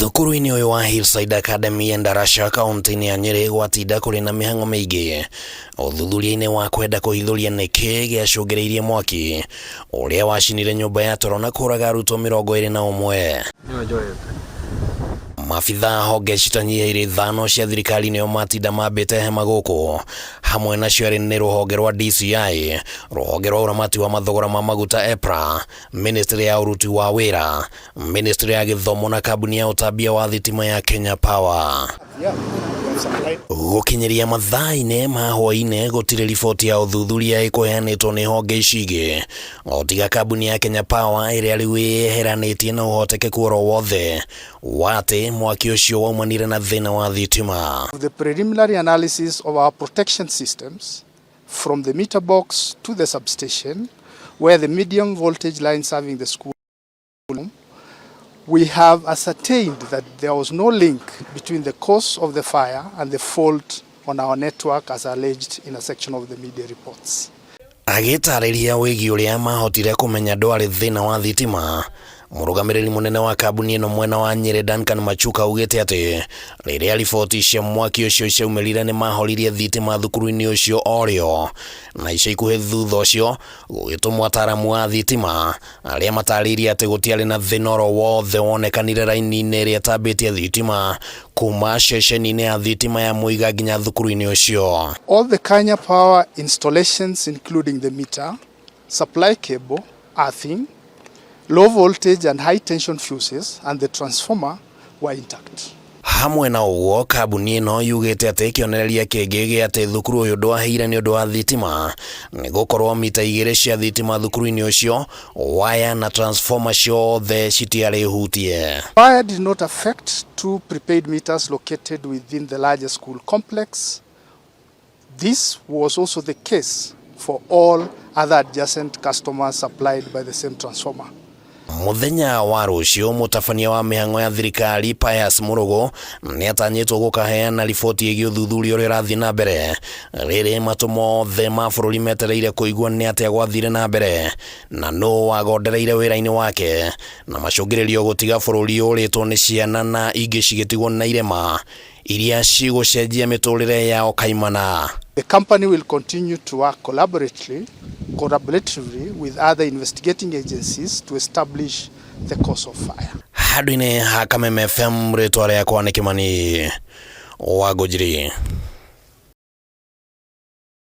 Thukuru-inĩ ũyũ wa Hillside Academy ya Ndarasha kaunti-inĩ ya Nyeri gwatinda kũrĩ na mĩhang'o mĩingĩ ũthuthuria-inĩ wa kwenda kũhithũria nĩkĩ gĩacũngĩrĩirie mwaki ũrĩa wacinire nyũmba ya toro na kũraga arutwo 21. Maabitha honge citanyihiire ithano cia thirikari nĩo matinda mambĩte hema gũkũ, hamwe nacio arĩ nĩ rũhonge rwa DCI, rũhonge rwa ũramati wa mathogora ma maguta EPRA, Ministry ya ũruti wa wĩra, Ministry ya gĩthomo na kambuni ya ũtambia wa thitima ya Kenya Power. Gũkinyĩria mathaa-inĩ ma hwaĩ-inĩ gũtirĩ riboti ya ũthuthuria ĩkũheanĩtwo nĩ honge ici ingĩ, o tiga kambuni ya Kenya Power ĩrĩa rĩu ĩyeheranĩtie na ũhotekeku oro wothe wa atĩ mwaki ũcio waumanire na thĩna wa thitima. The preliminary analysis of our protection systems from the meter box to the substation where the medium voltage line serving the school, we have ascertained that there was no link between the cause of the fire and the fault on our network as alleged in a section of the media reports. Agĩtarĩria wĩgiĩ ũrĩa mahotire kũmenya ndwarĩ thĩna wa thitima, mũrũgamĩrĩri mũnene wa kambuni ĩno mwena wa Nyeri Duncan Machuka augĩte atĩ rĩrĩa riboti cia mwaki ũcio ciaumĩrire nĩ mahoririe thitima thukuru-inĩ ũcio orĩo, na ica ikuhĩ thutha ũcio gũgĩtũmwo ataaramu wa thitima arĩa matarĩirie atĩ gũtiarĩ na thĩna oro wothe wonekanire raini-inĩ ĩrĩa ĩtambĩtie thitima kuma ceceni-inĩ ya thitima ya Muiga nginya thukuru-inĩ ũcio. All the Kenya Power installations including the meter, supply cable, earthing, low voltage and high tension fuses and the transformer were intact. Hamwe na ũguo kambuni ĩno yugĩte atĩ kĩonereria kĩngĩ gĩa atĩ thukuru ũyũ ndwahĩire nĩ ũndũ wa thitima nĩ gũkorwo mita 2 cia thitima thukuru-inĩ ũcio, waya na transformer ciothe citiarĩ hutie. Fire did not affect 2 prepaid meters located within the larger school complex. This was also the case for all other adjacent customers supplied by the same transformer. Muthenya wa rũciũ mũtabania wa mĩhang'o ya thirikari Pius Mũrũgũ nĩ atanyĩtwo gũkaheana riboti ĩgiĩ ũthuthuria ũrĩa ũrathiĩ na mbere, rĩrĩ matũ mothe ma bũrũri metereire kũigua nĩ atĩa gwathire na mbere na nũ wagondereire wĩra-inĩ wake, na macũngĩrĩrio gũtiga bũrũri ũrĩtwo nĩ ciana na ingĩ cigĩtigwo na irema iria cigũcenjia mĩtũrĩre yao kaimana. The company will continue to work collaboratively with other investigating agencies to establish the cause of fire. Handũ-inĩ ha Kameme FM, rĩtwa rĩakwa nĩ Kĩmani wa Ngũnjiri.